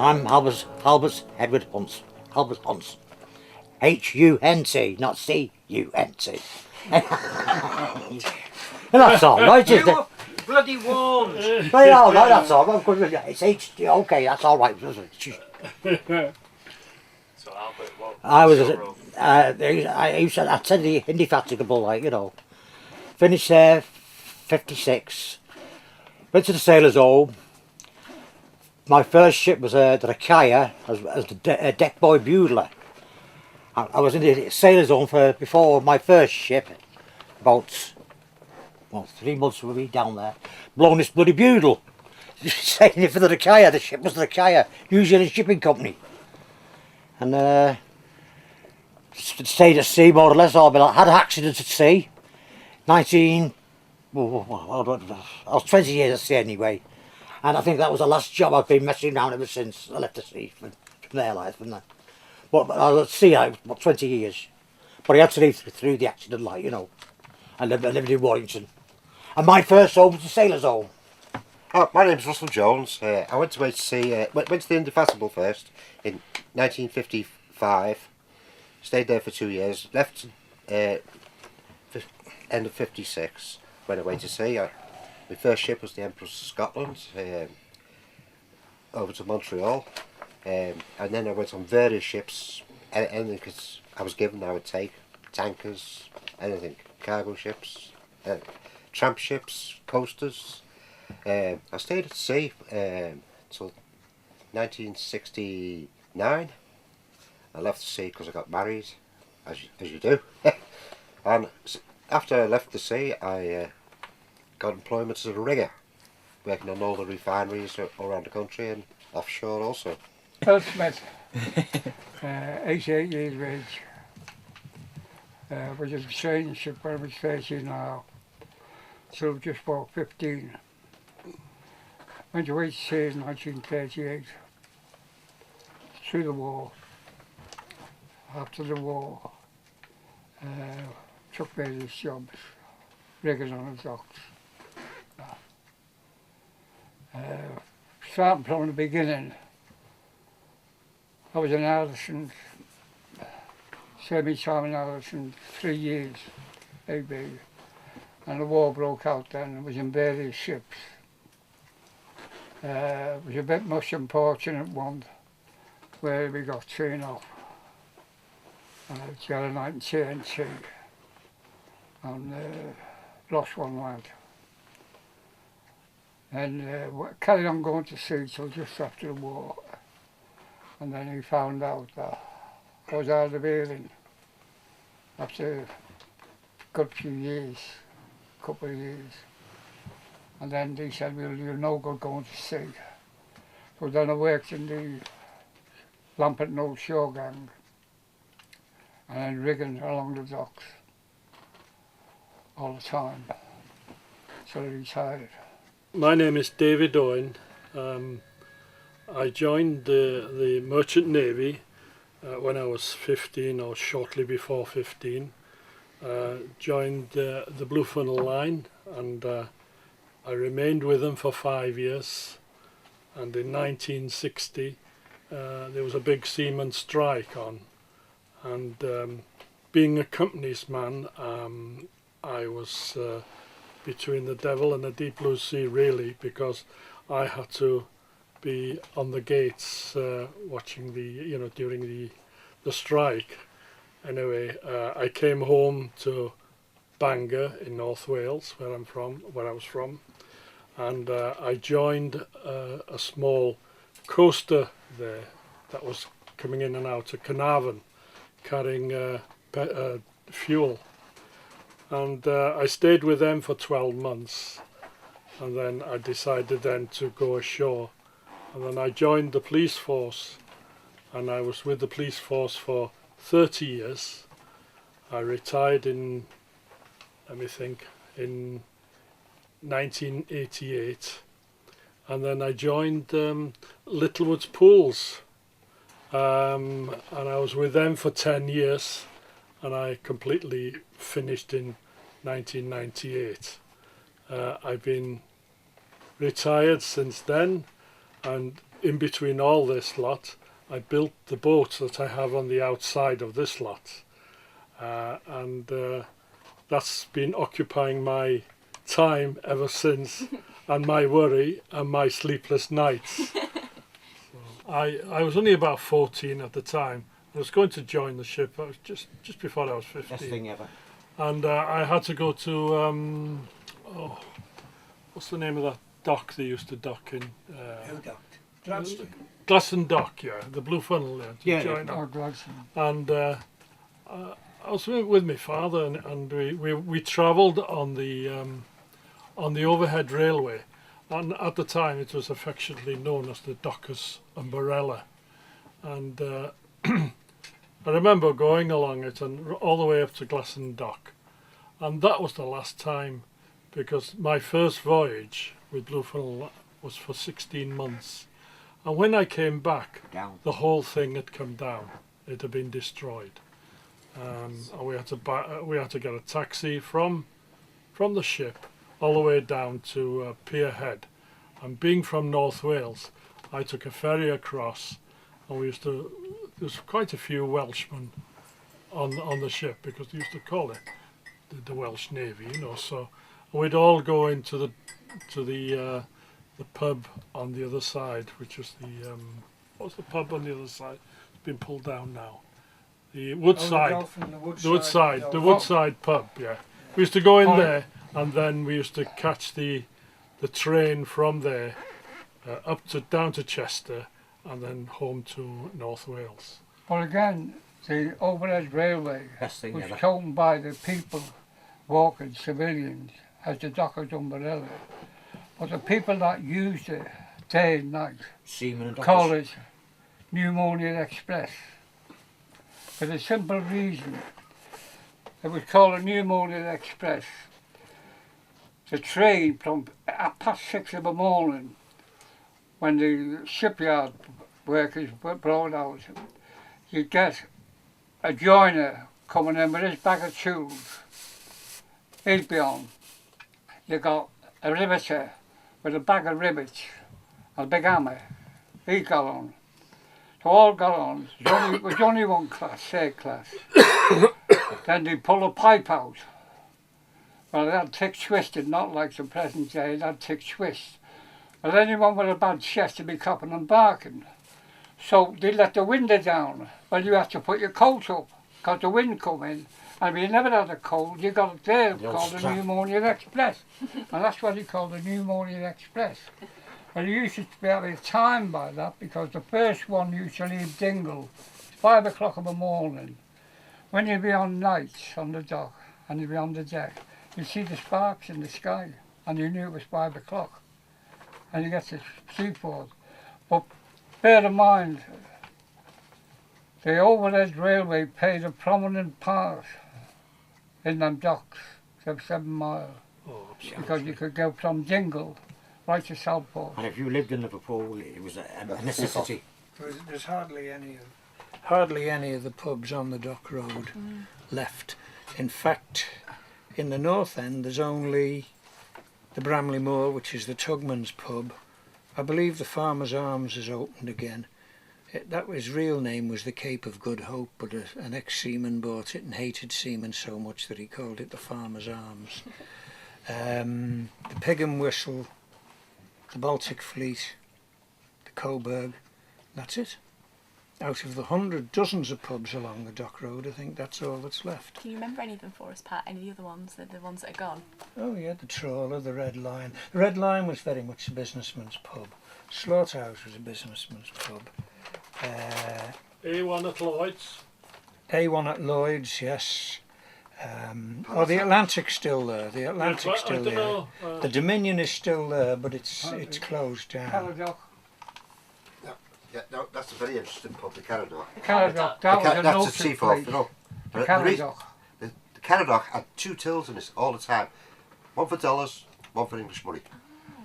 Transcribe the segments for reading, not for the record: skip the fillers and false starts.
I'm Albert Edward Hunt. Albert Hunt. H-U-N-T, not C-U-N-T. And that's all right, isn't it? Bloody warned. Well, yeah, no, that's all right. It's H. Okay, that's all right. So Albert, what? I said the indefatigable, like, you know. Finished there, 56. Went to the Sailors' Home. My first ship was the Rakaya as the deck boy bugler. I was in the Sailors' Home before my first ship, about 3 months with me down there, blowing this bloody bugle, saying it for the Rakaya. The ship was the Rakaya, New Zealand Shipping Company, and stayed at sea more or less. I had an accident at sea, I was 20 years at sea anyway, and I think that was the last job. I've been messing around ever since I left the sea from there, like from there. But I was at sea about 20 years, but I had to leave through the accident, like, you know. I lived in Warrington, and my first home was the Sailors' Home. Oh, my name's Russell Jones. I went to HC, went to the Indefatigable first in 1955. Stayed there for 2 years. Left end of 56. Went away to sea. My first ship was the Empress of Scotland, over to Montreal, and then I went on various ships. Anything I was given, I would take. Tankers, anything, cargo ships, tramp ships, coasters. I stayed at sea until 1969. I left the sea because I got married, as you do. And after I left the sea, I got employment as a rigger, working on all the refineries around the country and offshore also. Bill Smith, 88 years of age. Was a training ship when I was 13 now, so just about 15. Went to HC in 1938, through the war. After the war, took various jobs, rigging on the docks. Starting from the beginning, I was an artisan, semi-time in artisan, 3 years, AB, and the war broke out then. I was in various ships. It was a bit much unfortunate one, where we got chain off. Got a night in TNT, and lost one lad. And carried on going to sea till just after the war. And then he found out that I was hard of hearing after a good few years, couple of years. And then he said, well, you're no good going to sea. So then I worked in the Lamperton Old Shore Gang, and then rigging along the docks all the time, till I retired. My name is David Owen. I joined the Merchant Navy when I was 15 or shortly before 15. Joined the Blue Funnel Line, and I remained with them for 5 years. And in 1960 there was a big seaman strike on, and being a company's man, I was between the devil and the deep blue sea, really, because I had to be on the gates watching during the strike. Anyway, I came home to Bangor in North Wales, where I was from, and I joined a small coaster there that was coming in and out of Carnarvon, carrying fuel. And I stayed with them for 12 months, and then I decided then to go ashore. And then I joined the police force, and I was with the police force for 30 years. I retired in 1988, and then I joined Littlewoods Pools, and I was with them for 10 years, and I completely finished in 1998. I've been retired since then, and in between all this lot, I built the boat that I have on the outside of this lot, and that's been occupying my time ever since, and my worry and my sleepless nights. I was only about 14 at the time. I was going to join the ship. I was just before I was 15. Best thing ever. And I had to go to what's the name of that dock they used to dock in? Glasson Dock, yeah, the Blue Funnel there. To join Oh, up. Gladstone. And I was with my father, and we travelled on the overhead railway, and at the time it was affectionately known as the Dockers Umbrella, and I remember going along it and all the way up to Glasson Dock, and that was the last time, because my first voyage with Blue Funnel was for 16 months, and when I came back, Down. the whole thing had come down. It had been destroyed. And we had to get a taxi from the ship all the way down to Pier Head, and being from North Wales, I took a ferry across, and there was quite a few Welshmen on the ship, because they used to call it the Welsh Navy, you know. So we'd all go into the pub on the other side, which was what's the pub on the other side? It's been pulled down now. The Woodside, the Woodside pub. Yeah, we used to go in there, and then we used to catch the train from there down to Chester, and then home to North Wales. But again, the overhead railway Best thing was ever. chosen by the people, walking civilians, as the Dockers Umbrella. But the people that used it day and night Seamen and call dockers. it Pneumonia Express. For the simple reason it was called a Pneumonia Express. The train from 6:30 in the morning, when the shipyard workers were brought out, you get a joiner coming in with his bag of tools. He'd be on. You got a riveter with a bag of rivets, a big hammer. He got on. So all got on. It was only one class, third class. Then they pull a pipe out. Well, it had thick twisted, not like the present day, it had thick twist. Well, anyone with a bad chest would be copping and barking. So they let the window down. Well, you have to put your coat up, because the wind come in. And if you never had a cold, you got it there called the Pneumonia Express. And that's what he called the Pneumonia Express. Well, you used to be having time by that, because the first one used to leave Dingle 5 o'clock in the morning. When you'd be on nights on the dock and you'd be on the deck, you'd see the sparks in the sky, and you knew it was 5 o'clock. And you get to Seaport. But bear in mind, the overhead railway played a prominent part in them docks, 7 miles, because you could go from Dingle right to Southport. And if you lived in Liverpool, it was a necessity. There's hardly any of the pubs on the Dock Road left. In fact, in the north end, there's only the Bramley Moor, which is the Tugman's pub. I believe the Farmer's Arms has opened again. His real name was the Cape of Good Hope, but an ex-seaman bought it and hated seamen so much that he called it the Farmer's Arms. The Pig and Whistle, the Baltic Fleet, the Coburg, that's it. Out of the dozens of pubs along the Dock Road, I think that's all that's left. Can you remember any of them for us, Pat? Any of the other ones, the ones that are gone? Oh yeah, the Trawler, the Red Lion. The Red Lion was very much a businessman's pub. Slaughterhouse was a businessman's pub. A1 at Lloyd's. A1 at Lloyd's, yes. The Atlantic's still there. The Atlantic's still there. The Dominion is still there, but it's closed down. Caradoc. Yeah, no, that's a very interesting pub, the Caradoc. Caradoc, that was a That's noted at Seaforth, place. you know. The The reason- Caradoc. The Caradoc had 2 tills in it all the time. One for dollars, one for English money.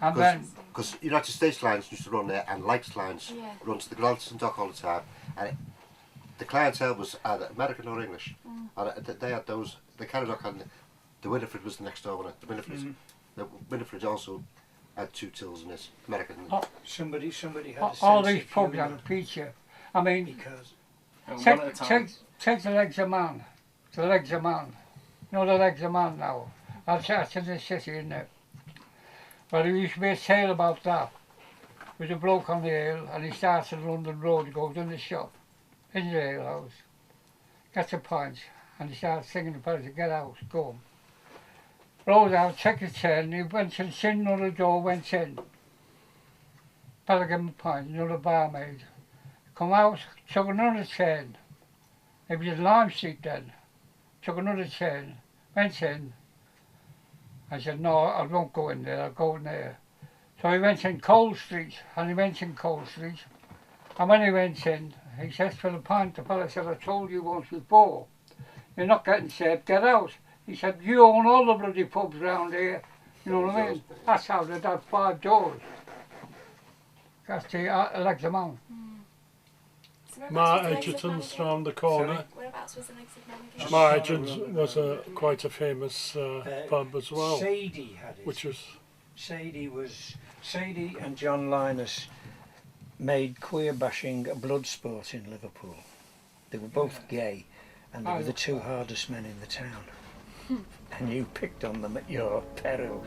And then, Because United States Lines used to run there, and Likes Lines Yeah. runs the Gladstone Dock all the time. And the clientele was either American or English. And they had those, the Caradoc, and the Winifred was the next door one. The Winifred also had 2 tills in it. American. Oh, Somebody had a all sense these of pubs humour have a feature. I mean, because take the legs of man. The legs of man. You know the legs of man now. That's in the city, isn't it? Well, there used to be a tale about that. There was a bloke on the hill and he starts at London Road, he goes in the shop, in the ale house, gets a pint and he starts singing the person, get out, go home. Rose out, check his chain, he went and seen another door, went in. Fella gave him a pint, another barmaid. Come out, took another chain. It was a lime seat then. Took another chain, went in. I said, no, I won't go in there, I'll go in there. So he went in Cole Street, and he went in Cole Street. And when he went in, he says for the pint, the fella said, I told you once before, you're not getting saved, get out. He said, you own all the bloody pubs round here. You know what I mean? That's how they'd have 5 doors. That's the legs of man. So whereabouts Ma was the Legs of Man Edgerton's again? round the corner. Sorry? Whereabouts was the Legs of Man again? Ma Edgerton's was quite a famous pub as well, Sadie had it. which was Sadie and John Linus made queer bashing a blood sport in Liverpool. They were both gay, and they were the 2 hardest men in the town. And you picked on them at your peril.